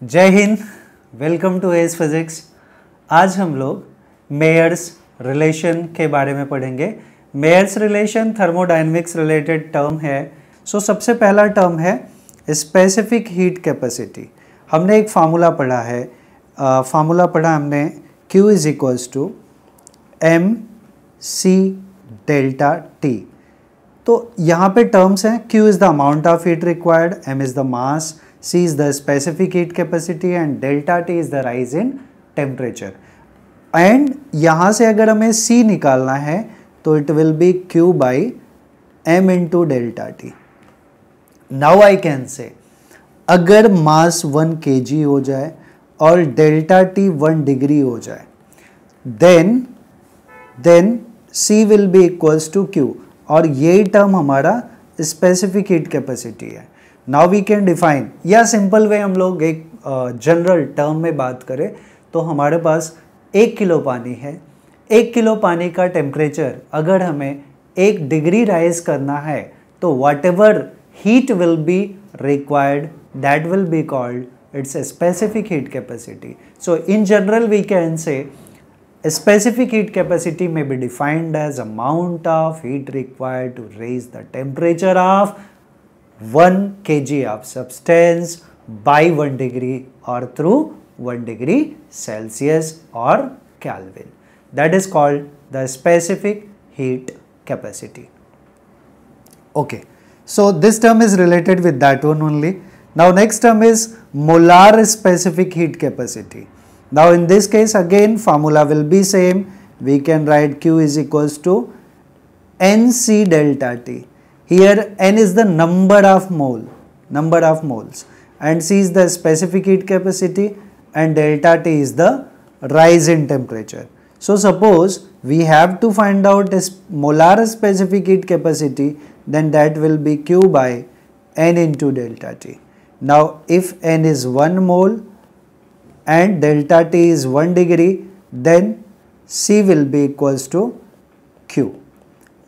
जय हिंद, welcome to S physics. आज हम लोग मेयर्स रिलेशन के बारे में पढ़ेंगे। Mayer's relation thermodynamics related term है। सबसे पहला टर्म है स्पेसिफिक हीट कैपेसिटी। हमने एक फार्मूला पढ़ा है, हमने Q is equals to M C delta T. तो यहाँ पे टर्म्स हैं, Q is the amount of heat required, M is the mass, C is the specific heat capacity and delta T is the rise in temperature. And यहाँ से अगर हमें C निकालना है तो it will be Q by M into delta T. Now I can say अगर मास 1 kg हो जाए और डेल्टा T 1 डिग्री हो जाए then C will be equals to Q, और यही टर्म हमारा स्पेसिफिक हीट कैपेसिटी है। नाउ वी कैन डिफाइन, या सिंपल वे हम लोग एक जनरल टर्म में बात करें तो हमारे पास 1 किलो पानी है। 1 किलो पानी का टेम्परेचर अगर हमें 1 डिग्री राइज करना है तो whatever heat will be required that will be called its specific heat capacity. So in general we can say specific heat capacity may be defined as amount of heat required to raise the temperature of 1 kg of substance by 1 degree or through 1 degree Celsius or Kelvin. That is called the specific heat capacity. Okay, so this term is related with that one only. Now next term is molar specific heat capacity. Now in this case again formula will be same. We can write Q is equals to NC delta T. Here N is the number of moles, and C is the specific heat capacity and delta T is the rise in temperature. So suppose we have to find out this molar specific heat capacity, then that will be Q by N into delta T. Now if N is 1 mole and delta T is 1 degree, then C will be equals to Q.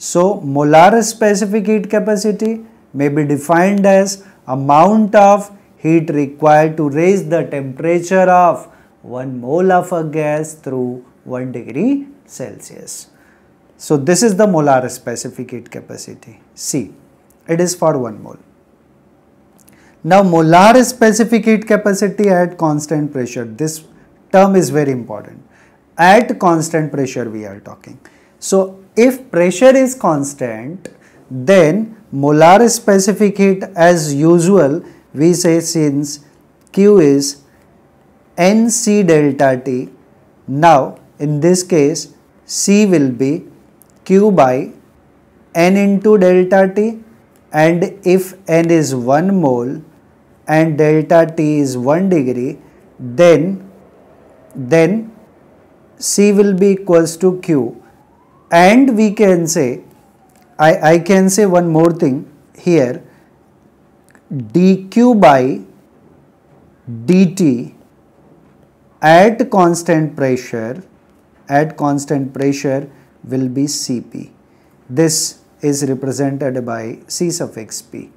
So molar specific heat capacity may be defined as amount of heat required to raise the temperature of 1 mole of a gas through 1 degree Celsius. So this is the molar specific heat capacity, C. It is for 1 mole. Now molar specific heat capacity at constant pressure, this term is very important. At constant pressure we are talking. So if pressure is constant, then molar specific heat as usual we say, since Q is NC delta T, now in this case C will be Q by N into delta T, and if N is 1 mole and delta T is 1 degree, then C will be equals to Q, and we can say, I can say one more thing here, dQ by dt at constant pressure will be Cp. This is represented by C suffix P.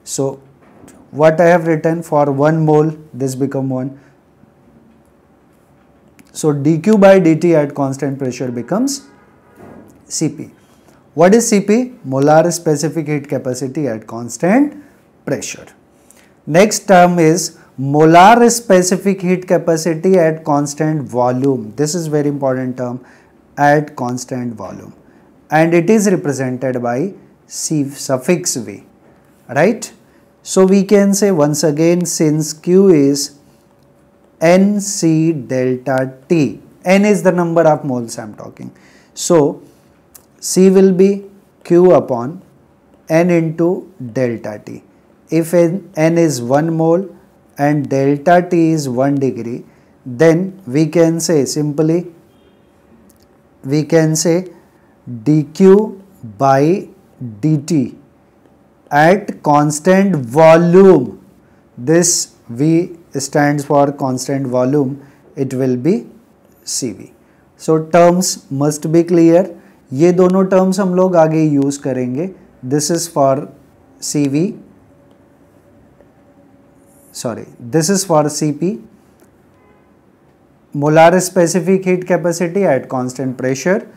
So what I have written for 1 mole, this become 1. So dQ by dt at constant pressure becomes Cp. What is Cp? Molar specific heat capacity at constant pressure. Next term is molar specific heat capacity at constant volume. This is very important term, at constant volume, and it is represented by C suffix V, right? So we can say once again, since Q is NC delta T, N is the number of moles I am talking. So C will be Q upon N into delta T. If N is 1 mole and delta T is 1 degree, then we can say simply, we can say dQ by dt at constant volume. This V stands for constant volume, it will be Cv. So terms must be clear. ये दोनों terms हम लोग आगे use करेंगे. This is for Cv sorry, this is for Cp, molar specific heat capacity at constant pressure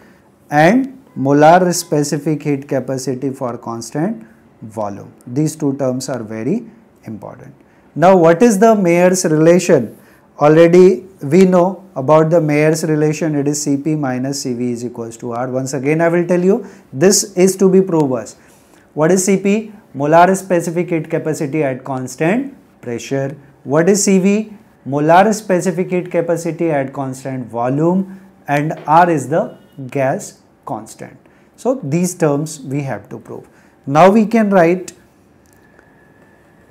and molar specific heat capacity for constant volume. These two terms are very important. Now what is the Mayer's relation? Already we know about the Mayer's relation. It is Cp minus Cv is equals to R. Once again I will tell you, this is to be proved. What is Cp? Molar specific heat capacity at constant pressure. What is Cv? Molar specific heat capacity at constant volume, and R is the gas constant. So these terms we have to prove. Now we can write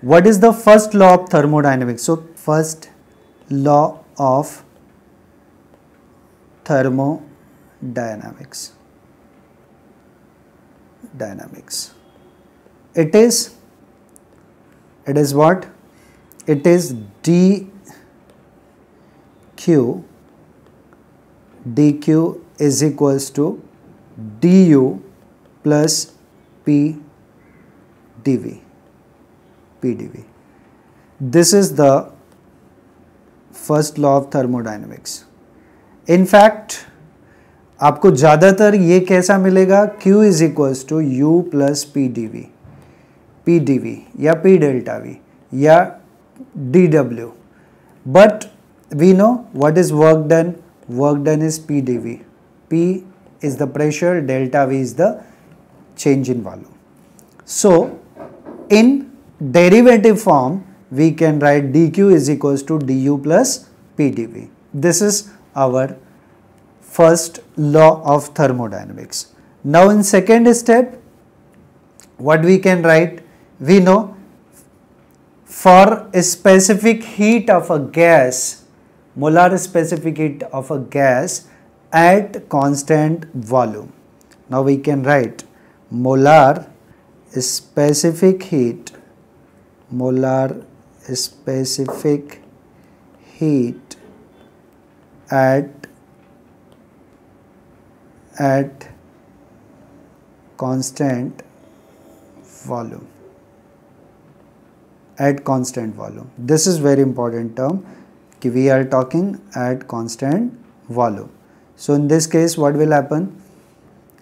what is the first law of thermodynamics. So first law of thermodynamics. It is what? It is dq is equals to du plus p dv. This is the first law of thermodynamics. In fact, आपको ज़्यादातर ये कैसा मिलेगा? Q is equals to U plus P dV या P delta V या dW. But we know what is work done. Work done is P dV. P is the pressure, delta V is the change in volume. So in derivative form we can write dq is equals to du plus P dV. This is our first law of thermodynamics. Now in second step, what we can write? We know for a specific heat of a gas, molar specific heat of a gas at constant volume. Now we can write molar specific heat at constant volume. This is very important term. We are talking at constant volume. So in this case what will happen?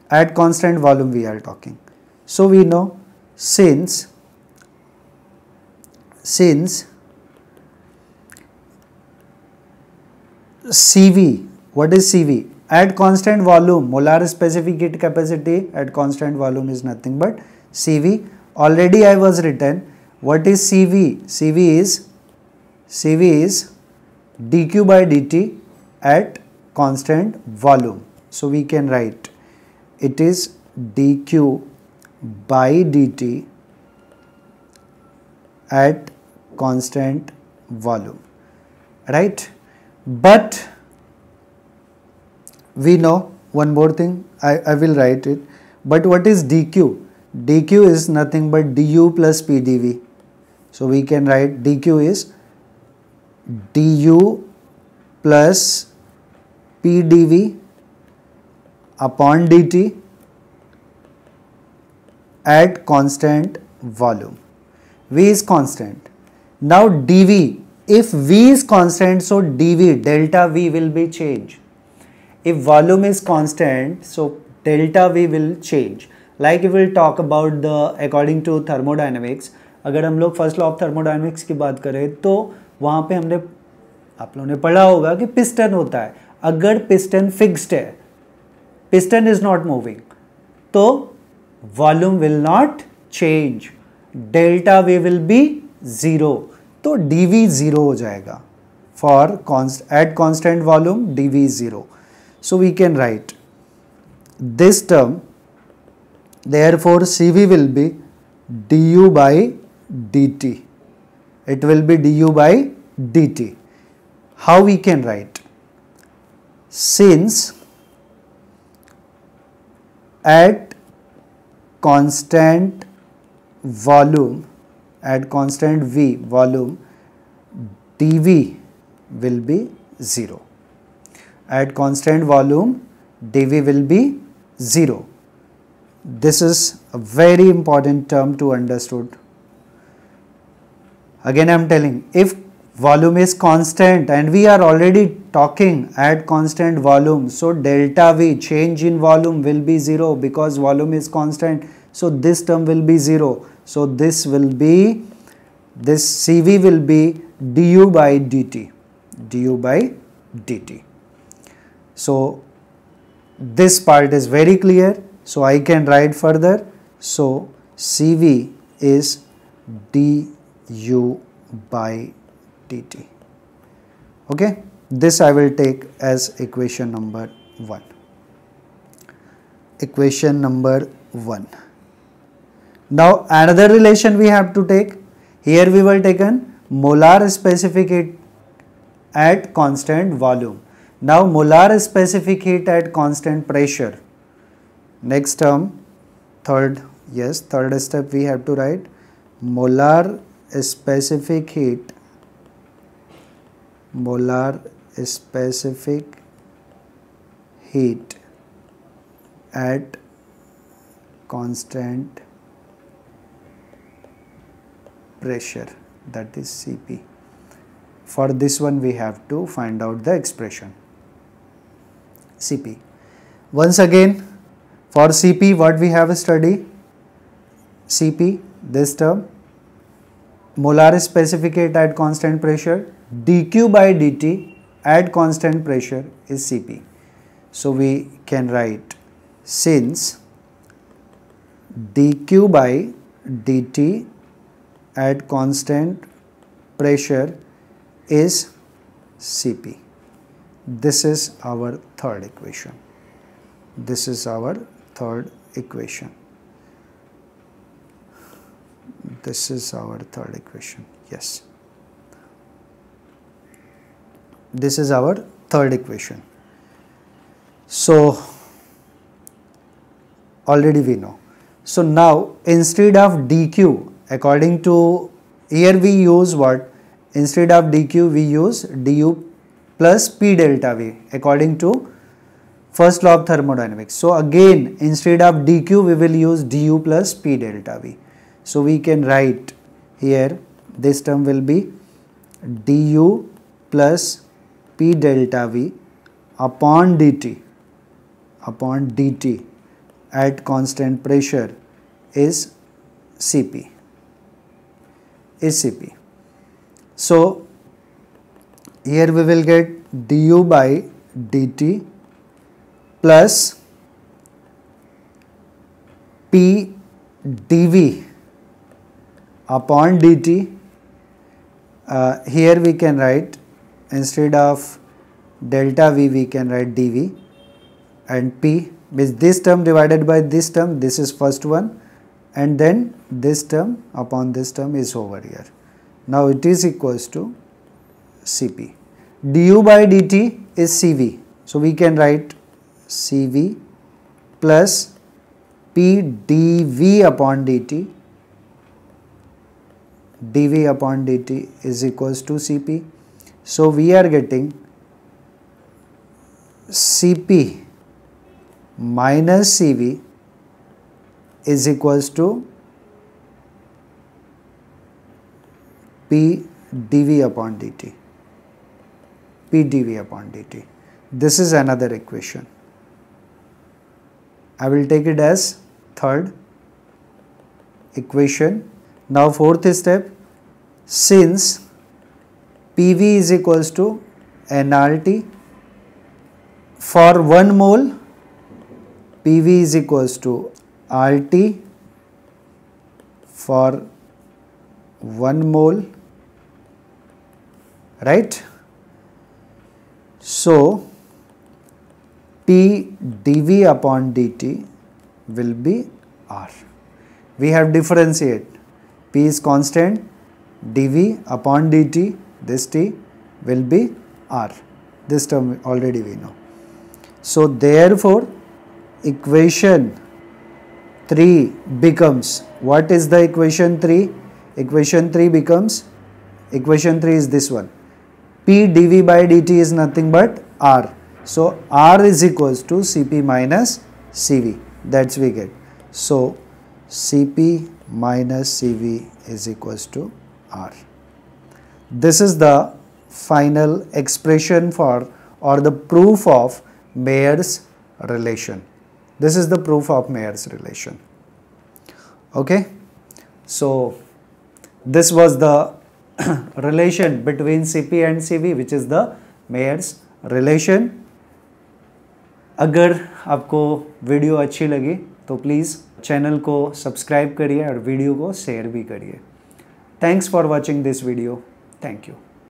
At constant volume we are talking. So we know since Cv, what is Cv? At constant volume, molar specific heat capacity at constant volume is nothing but Cv. Already I was written. What is Cv? Cv is dq by dt at constant volume. So we can write it is dq by dt at constant volume, right? But we know one more thing, I will write it. But what is dq? dq is nothing but du plus p dv. So we can write dq is du plus p dv upon dt at constant volume. V is constant. Now dv, if V is constant, so dV, delta V will be change. If volume is constant, so delta V will change. Like if we'll talk about the according to thermodynamics, अगर हम लोग first law of thermodynamics की बात करें तो वहाँ पे हमने आप लोगों ने पढ़ा होगा कि पिस्टन होता है. अगर पिस्टन फिक्स्ड है, पिस्टन इज नॉट मूविंग, तो volume will not change, delta V will be zero, तो dv जीरो हो जाएगा. For at constant volume dv zero. So we can write this term, therefore Cv will be du by dt. It will be du by dt. How we can write? Since at constant volume, at constant V volume, dV will be 0. At constant volume, dV will be 0. This is a very important term to understood. Again I am telling, if volume is constant and we are already talking at constant volume, so delta V, change in volume, will be 0 because volume is constant. So this term will be 0. So this will be, this Cv will be du by dt, du by dt. So this part is very clear. So I can write further. So Cv is du by dt. Okay, this I will take as equation number 1. Equation number 1. Now another relation we have to take. Here we will taken molar specific heat at constant volume. Now molar specific heat at constant pressure. Next term, third step we have to write molar specific heat at constant pressure, that is Cp. For this one we have to find out the expression Cp. Once again, for Cp what we have studied? Cp, this term, molar specific heat at constant pressure, dq by dt at constant pressure is Cp. So we can write, since dq by dt at constant pressure is Cp. This is our third equation. This is our third equation. This is our third equation. Yes. This is our third equation. So already we know. So now instead of dq, according to, here we use what? Instead of dq we use du plus p delta v according to first law of thermodynamics. So again instead of dq we will use du plus p delta v. So we can write here, this term will be du plus p delta v upon dt at constant pressure is Cp. So here we will get du by dt plus p dv upon dt. Here we can write, instead of delta v we can write dv, and p means this term divided by this term, this is first one, and then this term upon this term is over here. Now it is equals to Cp. Du by dt is Cv. So we can write Cv plus p dv upon dt. dv upon dt is equals to Cp. So we are getting Cp minus Cv is equals to p dv upon dt. P dv upon dt. This is another equation. I will take it as third equation. Now fourth step, since Pv is equals to nRT, for 1 mole Pv is equals to RT for 1 mole, right? So P dV upon dt will be R. We have differentiate. P is constant, dV upon dt, this T will be R. This term already we know. So therefore equation 3 becomes, what is the equation 3? Equation 3 becomes, equation 3 is this one. P dV by dt is nothing but R. So R is equals to Cp minus Cv. That's we get. So Cp minus Cv is equals to R. this is the final expression for or the proof of Mayer's relation. This is the proof of Mayer's relation. Okay, so this was the relation between Cp and Cv, which is the Mayer's relation. अगर आपको video अच्छी लगी तो please channel को subscribe करिए और video को share भी करिए. Thanks for watching this video. Thank you.